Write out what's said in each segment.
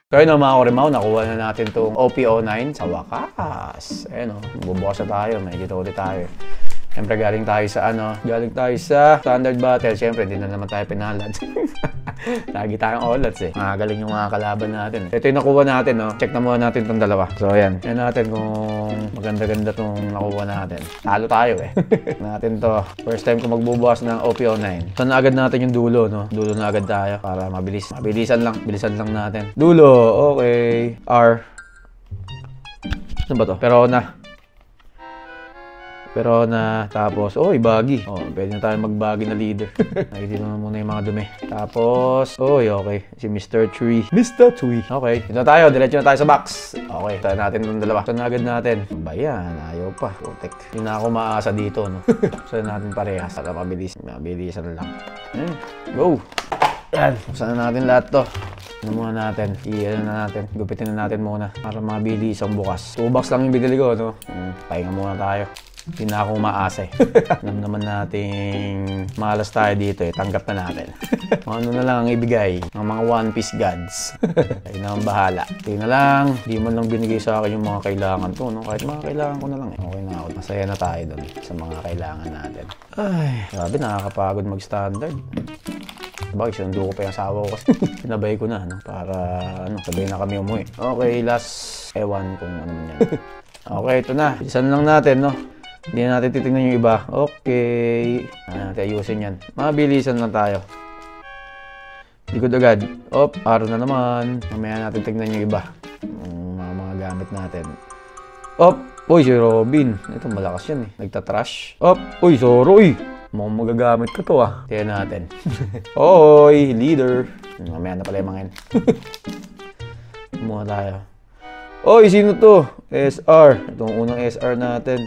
So yun mga Kurimaw, nakuha na natin itong OP09 sa wakas. Ayun o, bubukas na tayo, may kita ulit tayo. Siyempre galing tayo sa standard battle. Siyempre, hindi na naman tayo pinalad. Lagi tayong olats eh. Magaling yung mga kalaban natin. Ito yung nakuha natin, no? Check na muna natin itong dalawa. So ayan, yan natin kung maganda-ganda itong nakuha natin. Talo tayo eh. Natin to. First time ko magbubukas ng OP09. Ito na agad natin yung dulo, no? Dulo na agad tayo para mabilis. Mabilisan lang. Bilisan lang natin. Dulo, okay. R. Ano ba to? Pero na tapos, bagi. Pwede na tayo magbagi na leader. Nakikita na muna yung mga dumi. Tapos, okay. Si Mr. Tree. Mr. Tree. Okay. Ito na tayo. Diretso na tayo sa box. Okay. Tayo natin itong dalawa. Ito na agad natin. Bayan. Ayaw pa. Putek. Hindi na ako maasa dito, no? Buksan natin parehas. Para mabilisan lang. Go! Yan. Buksan na natin lahat to. Ano muna natin? Gupitin na natin muna. Para mabilis ang bukas. 2 box lang yung binili ko, no? Pahinga muna tayo. Hindi na ako umaasa eh. Alam naman nating malas tayo dito eh. Tanggap na natin. Ano na lang ang ibigay ng mga One Piece gods. Ayun na ang bahala. Tingnan na lang. Di man lang binigay sa akin yung mga kailangan ko. No? Kahit mga kailangan ko na lang eh. Okay na ako. Masaya na tayo doon sa mga kailangan natin. Ay, grabe nakakapagod mag-standard. Bakit sinundo ko pa yung asawa ko kasi sinabay ko na, no? Para sabay na kami umuwi. Okay, last ewan kung ano man yan. Okay, ito na. Bilisan lang natin, no? Hindi na natin titignan yung iba. Okay. Natin ayusin yan. Mabilisan lang tayo. Likod agad. Araw na naman. Mamaya natin tignan yung iba. Mga gamit natin. Uy, si Robin. Ito, malakas yan eh. Nagtatrash. Uy, Zoro. Uy, mukhang magagamit ko to ah. Tignan natin. Oy, leader. Mamaya na pala yung mga yan. Muna tayo. Oy, sino to? SR. Itong unang SR natin.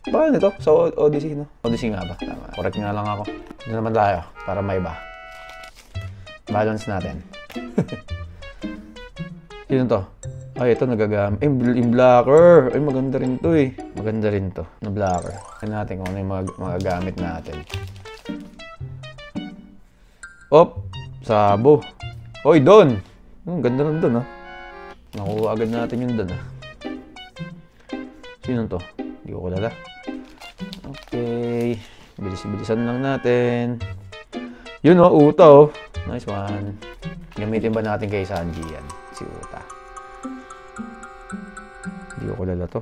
Paano ito? Sa Odyssey, no? Odyssey nga ba? Tama. Correct nga lang ako. Ito naman tayo, para may iba. Balance natin. Sino to? Ay, ito nagagamit. Yung blocker. Ay, maganda rin to eh. Maganda rin to, na blocker. Tignan natin kung ano yung magagamit natin. Sabo. Oy, Don! Ganda rin Don, ah. Nakuha agad natin yung Don, ah. Sino to? Hindi ko kilala. Okay. Bilisan lang natin. Yun Uta Nice one. Gamitin ba natin kay Sanji yan? Si Uta. Hindi ko kilala to.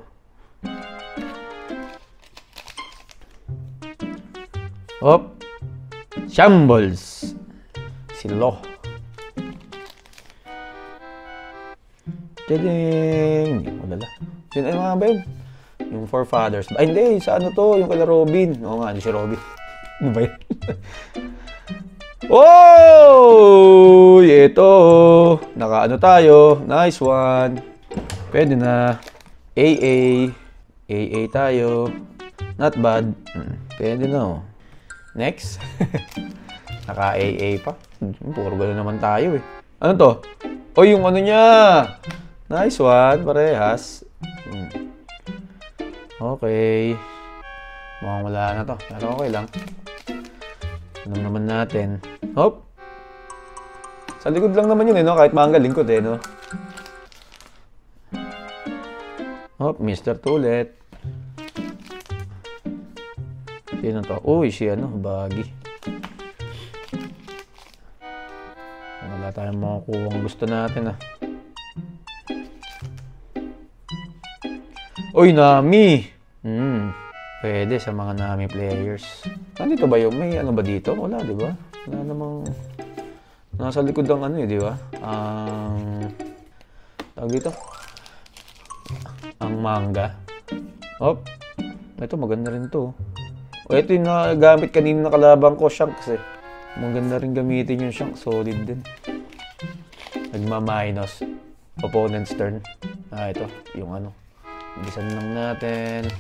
Shambles. Si Lo. Tading! Hindi ko kilala. Sino ay mga ba yun? Yung Forefathers. Ay, hindi. Sa ano to? Yung kala Robin. Oo nga, si Robin. Ano ba yun? Ito. Naka-ano tayo. Nice one. Pwede na. AA tayo. Not bad. Pwede na. Next. Naka-AA pa. Puro gano'n naman tayo eh. Ano to? Yung ano niya. Nice one. Parehas. Okay. Mukhang wala na to. Pero okay lang. Alam naman natin. Sa likod lang naman yun eh, no? Kahit mangga lingkod eh, no? Mr. Tulet. Sino to? Uy, si Bagi. Wala tayong makukuha ang gusto natin, ah. Uy, Nami! Pwede sa mga Nami players. Nandito ba yung may ano ba dito? Wala, di ba? Wala namang... Nasa likod ng ano eh, di ba? Tawag dito? Ang manga. Ito maganda rin to. Ito yung nagamit kanina na kalabang ko, Shanks eh. Maganda rin gamitin yung Shanks. Solid din. Nagma-minus. Opponent's turn. Ito. Yung ano. Bilisan lang natin.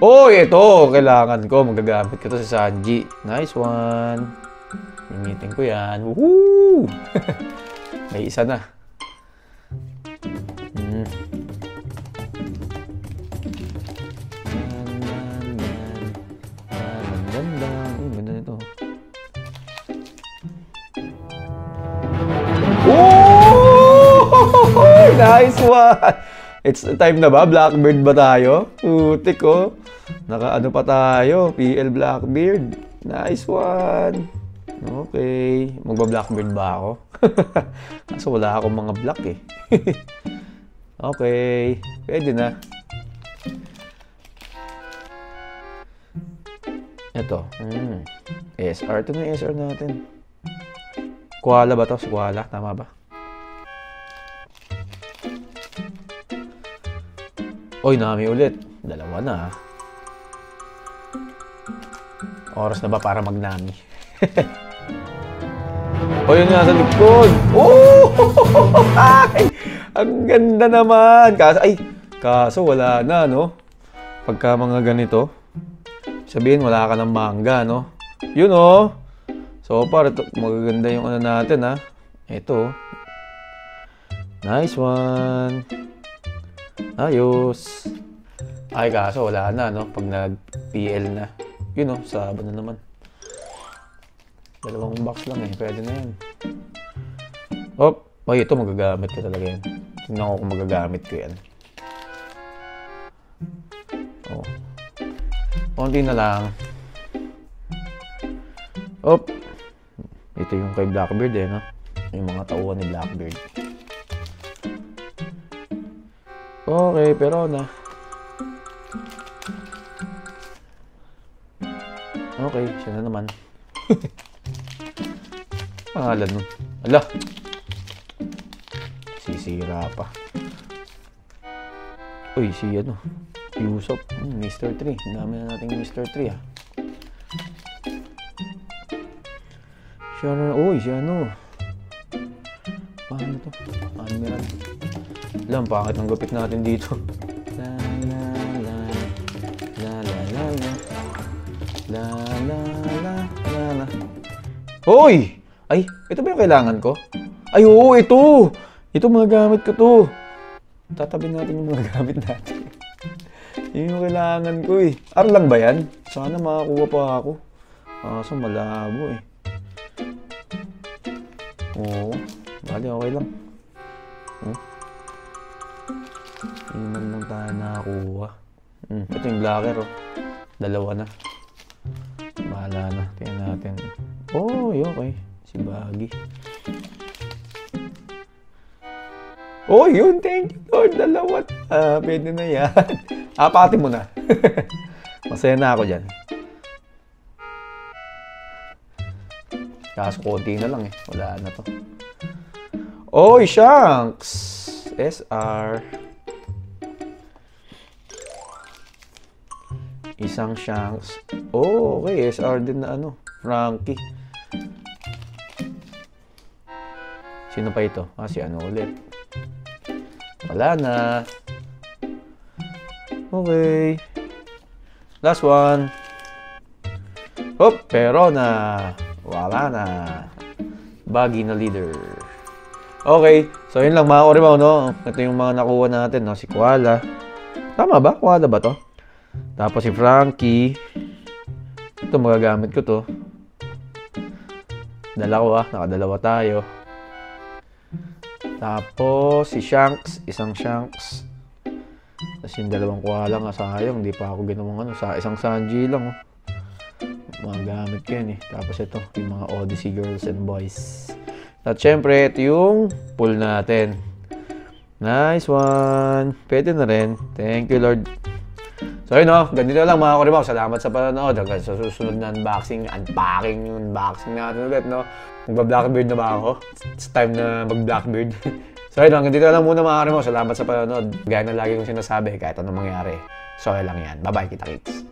Ito! Kailangan ko. Magagamit ko to sa Sanji. Nice one. Gamitin ko yan. Woohoo! May isa na. Nice one! It's time na ba? Blackbeard ba tayo? Putik oh. Naka-ano pa tayo? PL Blackbeard. Nice one! Okay. Magba-Blackbeard ba ako? Kaso wala akong mga black eh. Okay. Pwede na. Ito. SR. Ito na yung SR natin. Koala ba to? Si Koala. Tama ba? Oy, Nami ulit. Dalawa na. Oras na ba para mag-Nami? Oy, yun nga sa likod. Oh! Ay! Ang ganda naman. Kaso wala na, no? Pagka mga ganito, sabihin wala ka ng manga, no? Yun, oh. So, para magaganda yung ano natin, ha? Ito. Nice one. Ayos. Ay, kaso wala na, no? Pag nag-PL na. Yun, no? Saba na naman. Dalawang box lang, eh. Pwede na yan. Oh, ay, ito magagamit ko talaga yan. Tingnan ko kung magagamit ko yan. Oh. Konti na lang. Oh. Ito yung kay Blackbeard, eh, no? Yung mga tauhan ni Blackbeard. Okay, pero na. Okay, siya na naman. Pangalan nun. Ala! Sisira pa. Uy, si ano? Yusop. Mr. 3. Dami na natin Mr. 3, ah. Siya na. Uy, si ano? Paano to? Admiral. Alam, pangit ang gupit natin dito. La la la. La la la la. La la la la la. Hoy! Ay, ito ba yung kailangan ko? Ay, oo, ito! Ito mga gamit ko to. Tatabi natin yung mga gamit natin. Yun yung kailangan ko eh. Ar lang ba yan? Sana makakuha pa ako. Kaso malabo eh. Oo. Bali, okay lang. Iman lang tayo nakakuha. Ito yung blacker oh. Dalawa na. Bahala na. Tingnan natin. Oh, okay. Si Baggy. Oh, yun. Thank you, Lord. Dalawa. Pwede na yan. Apatin mo na. Masaya na ako dyan. Kaso konti na lang eh. Wala na to. Oy, Shanks! SR. Isang Shanks. Oh, okay. SR din na ano. Frankie. Sino pa ito? Si ano ulit. Wala na. Okay. Last one. Hop, pero na. Wala na. Baggy na leader. Okay. So, yun lang mga Orimaw, no? Ito yung mga nakuha natin, no? Si Koala. Tama ba? Koala ba to? Tapos si Frankie. Ito, magagamit ko to. Dalawa. Nakadalawa tayo. Tapos si Shanks. Isang Shanks. Tapos yung dalawang Koala nga. Sayang. Hindi pa ako ginawang ano. Isang Sanji lang, oh. Mga gamit ko yun eh. Tapos ito, yung mga Odyssey girls and boys. At syempre, ito yung pull natin. Nice one. Pwede na rin. Thank you, Lord. So yun o, ganito lang mga Orimaw. Salamat sa panonood. Hanggang sa susunod na unboxing natin ulit, no? Magba-Blackbeard na ba ako? It's time na mag-Blackbeard. So yun, hanggang dito lang muna mga Orimaw. Salamat sa panonood. Gaya na lagi kong sinasabi, kahit anong mangyari. So yun lang yan. Bye-bye, kita-kits.